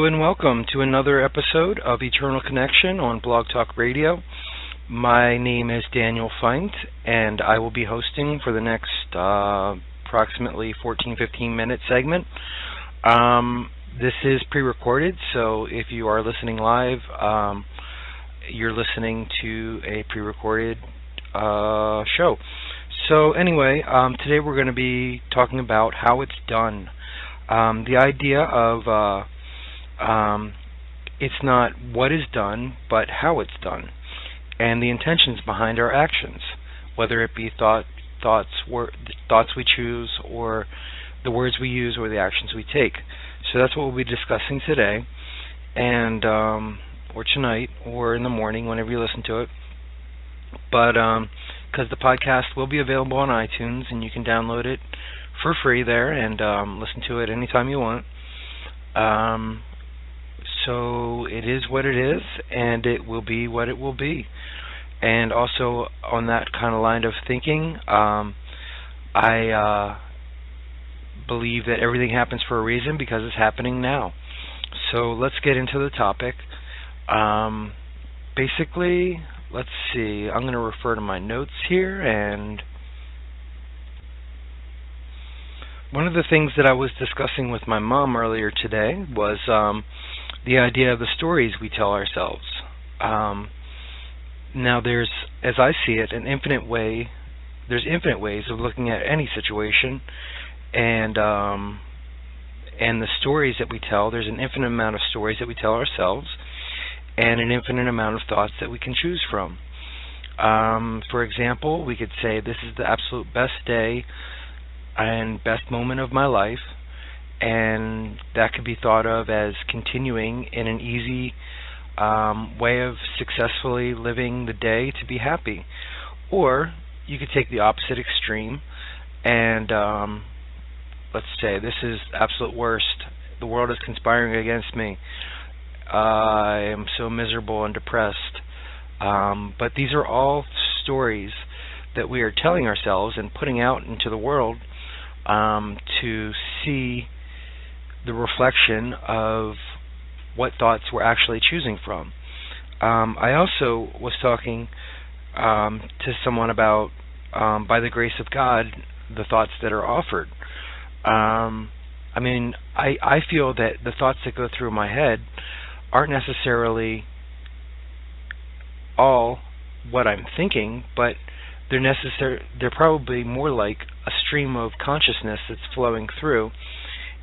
and welcome to another episode of Eternal Connection on Blog Talk Radio. My name is Daniel Feint, and I will be hosting for the next approximately 14-15 minute segment. This is pre-recorded, so if you are listening live, you're listening to a pre-recorded show. So anyway, today we're going to be talking about how it's done. The idea of it's not what is done, but how it's done, and the intentions behind our actions, whether it be thoughts we choose, or the words we use, or the actions we take. So that's what we'll be discussing today, and or tonight, or in the morning, whenever you listen to it. But because the podcast will be available on iTunes, and you can download it for free there and listen to it anytime you want. So it is what it is, and it will be what it will be. And also on that kind of line of thinking, I believe that everything happens for a reason because it's happening now. So let's get into the topic. Basically, let's see, I'm going to refer to my notes here, and one of the things that I was discussing with my mom earlier today was the idea of the stories we tell ourselves. Now there's, as I see it, there's infinite ways of looking at any situation, and the stories that we tell, there's an infinite amount of stories that we tell ourselves, and an infinite amount of thoughts that we can choose from. For example, we could say, this is the absolute best day and best moment of my life, and that could be thought of as continuing in an easy way of successfully living the day to be happy. Or you could take the opposite extreme and let's say, this is absolute worst. The world is conspiring against me. I am so miserable and depressed. But these are all stories that we are telling ourselves and putting out into the world to see the reflection of what thoughts we're actually choosing from. I also was talking to someone about, by the grace of God, the thoughts that are offered. I mean, I feel that the thoughts that go through my head aren't necessarily all what I'm thinking, but they're probably more like a stream of consciousness that's flowing through,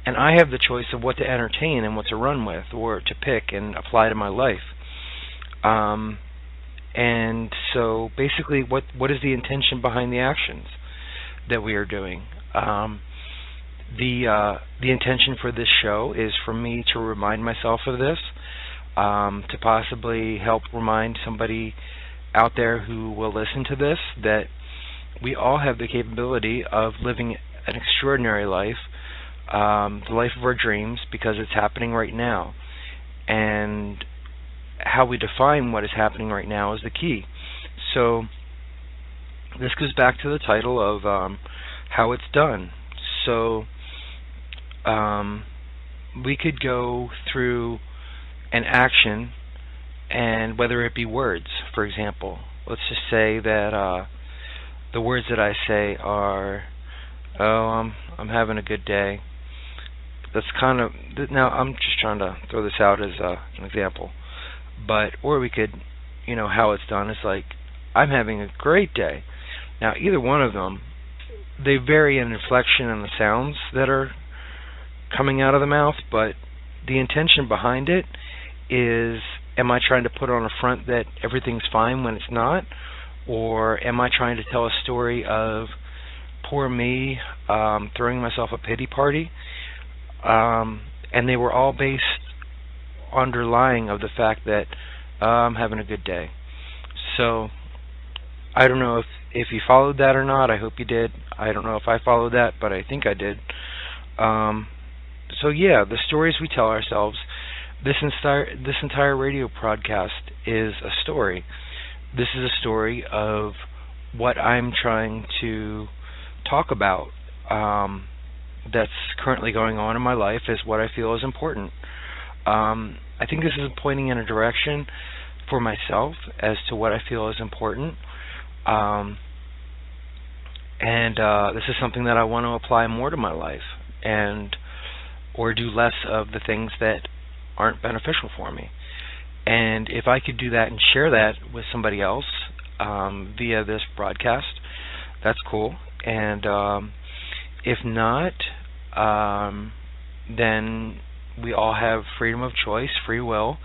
and I have the choice of what to entertain and what to run with, or to pick and apply to my life. And so basically, what is the intention behind the actions that we are doing? The intention for this show is for me to remind myself of this, to possibly help remind somebody out there who will listen to this that we all have the capability of living an extraordinary life, the life of our dreams, because it's happening right now. And how we define what is happening right now is the key. So this goes back to the title of how it's done. So we could go through an action, and whether it be words, for example, let's just say that the words that I say are, "Oh, I'm having a good day." That's kind of, now I'm just trying to throw this out as an example, or we could, how it's done is like, "I'm having a great day." Now either one of them, they vary in inflection and the sounds that are coming out of the mouth, but the intention behind it is, am I trying to put on a front that everything's fine when it's not? Or am I trying to tell a story of poor me, throwing myself a pity party? And they were all based underlying of the fact that I'm having a good day. So I don't know if you followed that or not. I hope you did. I don't know if I followed that, but I think I did. So yeah, the stories we tell ourselves. This entire radio broadcast is a story. This is a story of what I'm trying to talk about. That's currently going on in my life is what I feel is important. I think this is pointing in a direction for myself as to what I feel is important. Um, and this is something that I want to apply more to my life, and or do less of the things that aren't beneficial for me. And if I could do that and share that with somebody else via this broadcast, that's cool. And if not, then we all have freedom of choice, free will,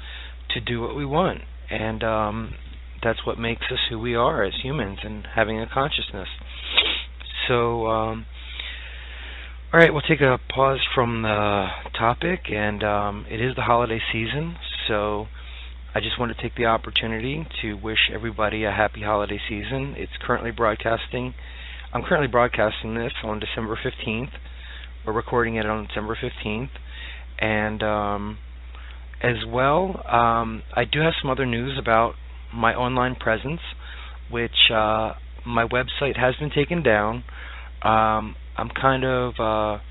to do what we want. And that's what makes us who we are as humans and having a consciousness. So, all right, we'll take a pause from the topic, and it is the holiday season, so I just want to take the opportunity to wish everybody a happy holiday season. It's currently broadcasting. I'm currently broadcasting this on December 15th. We're recording it on December 15th. And as well, I do have some other news about my online presence, which my website has been taken down. I'm kind of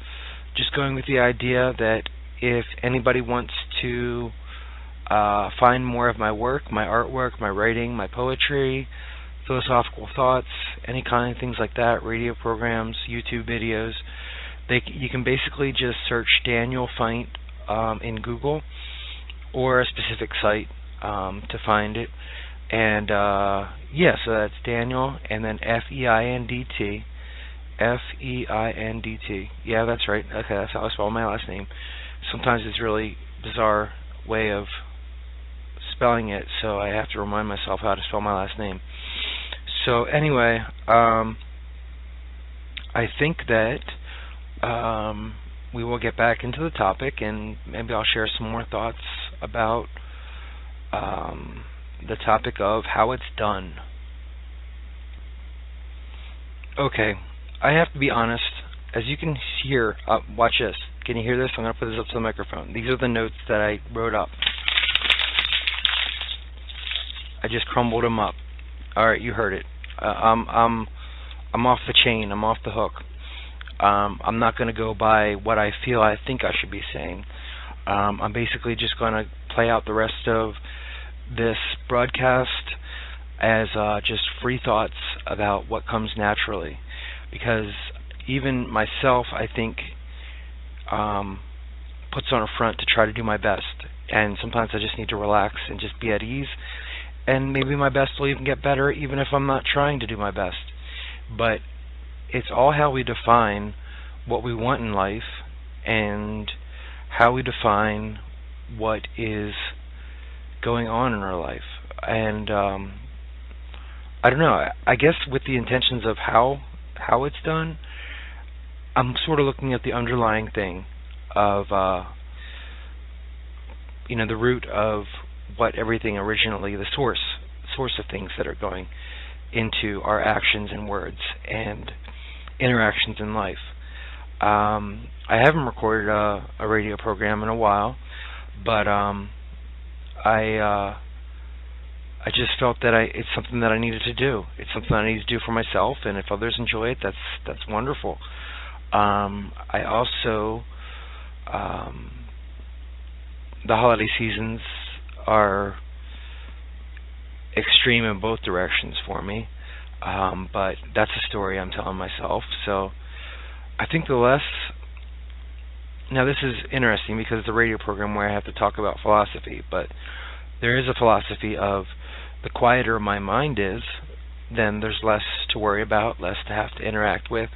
just going with the idea that if anybody wants to find more of my work, my artwork, my writing, my poetry, philosophical thoughts, any kind of things like that, radio programs, YouTube videos, you can basically just search Daniel Feint in Google or a specific site to find it. And yeah, so that's Daniel and then Feindt. Feindt. Yeah, that's right. Okay, that's how I spell my last name. Sometimes it's really bizarre way of spelling it, so I have to remind myself how to spell my last name. So anyway, I think that we will get back into the topic, and maybe I'll share some more thoughts about the topic of how it's done. Okay, I have to be honest. As you can hear, watch this. Can you hear this? I'm going to put this up to the microphone. These are the notes that I wrote up. I just crumbled them up. All right, you heard it. I'm off the chain. I'm off the hook. I'm not going to go by what I think I should be saying. I'm basically just going to play out the rest of this broadcast as just free thoughts about what comes naturally. Because even myself, I think, puts on a front to try to do my best. And sometimes I just need to relax and just be at ease. And maybe my best will even get better even if I'm not trying to do my best. But it's all how we define what we want in life and how we define what is going on in our life. And I don't know, I guess with the intentions of how it's done, I'm sort of looking at the underlying thing of the root of what everything originally, the source of things that are going into our actions and words and interactions in life. I haven't recorded a radio program in a while, but I just felt that it's something that I needed to do. It's something I need to do for myself, and if others enjoy it, that's wonderful. I also the holiday seasons are extreme in both directions for me, but that's a story I'm telling myself. So I think now this is interesting because it's a radio program where I have to talk about philosophy, but there is a philosophy of the quieter my mind is, then there's less to worry about, less to have to interact with,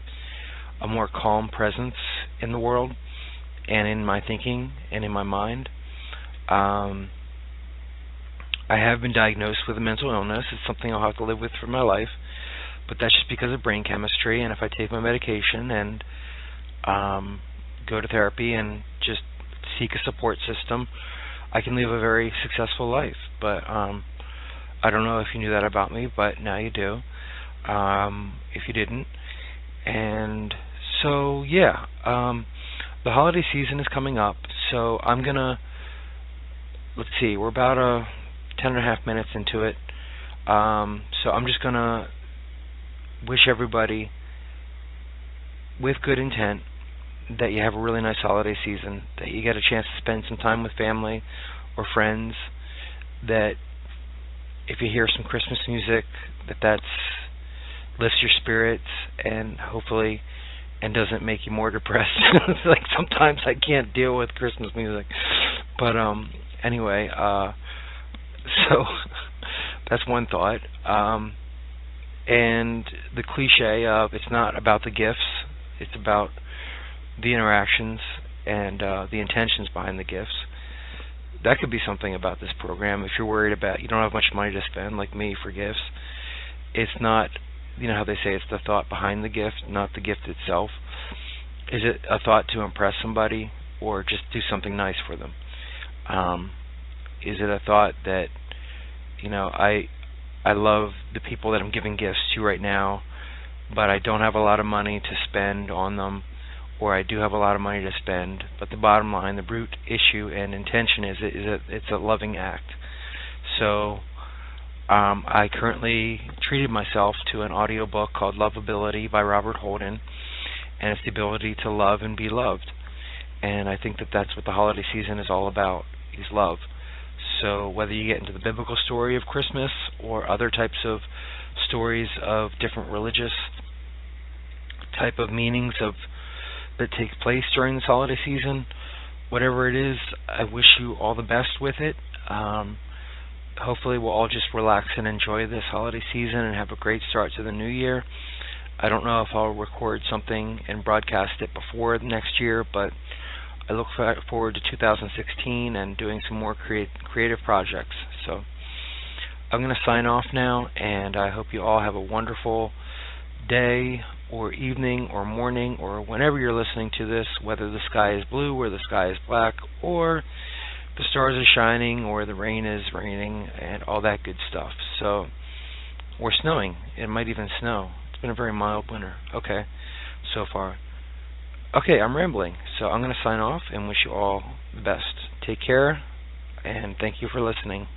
a more calm presence in the world and in my thinking and in my mind. I have been diagnosed with a mental illness. It's something I'll have to live with for my life, but that's just because of brain chemistry, and if I take my medication and go to therapy and just seek a support system, I can live a very successful life. But I don't know if you knew that about me, but now you do, if you didn't. And so, yeah, the holiday season is coming up, so I'm going to, let's see, we're about 10 and a half minutes into it, so I'm just going to wish everybody, with good intent, that you have a really nice holiday season, that you get a chance to spend some time with family or friends, that if you hear some Christmas music, that lifts your spirits and hopefully and doesn't make you more depressed. Like sometimes I can't deal with Christmas music. But anyway, so that's one thought. And the cliche of it's not about the gifts, it's about the interactions and the intentions behind the gifts. That could be something about this program. If you're worried about you don't have much money to spend, like me, for gifts, it's not, you know how they say it's the thought behind the gift, not the gift itself. Is it a thought to impress somebody or just do something nice for them? Is it a thought that, you know, I love the people that I'm giving gifts to right now, but I don't have a lot of money to spend on them, or I do have a lot of money to spend, but the bottom line, the root issue and intention is it's a loving act. So I currently treated myself to an audiobook called Lovability by Robert Holden, and it's the ability to love and be loved. And I think that that's what the holiday season is all about, is love. So whether you get into the biblical story of Christmas or other types of stories of different religious type of meanings of that take place during this holiday season, whatever it is, I wish you all the best with it. Hopefully we'll all just relax and enjoy this holiday season and have a great start to the new year. I don't know if I'll record something and broadcast it before next year, but I look forward to 2016 and doing some more creative projects. So I'm going to sign off now, and I hope you all have a wonderful day or evening or morning or whenever you're listening to this, whether the sky is blue or the sky is black or the stars are shining or the rain is raining and all that good stuff. So, or snowing. It might even snow. It's been a very mild winter. Okay, so far. Okay, I'm rambling, so I'm going to sign off and wish you all the best. Take care, and thank you for listening.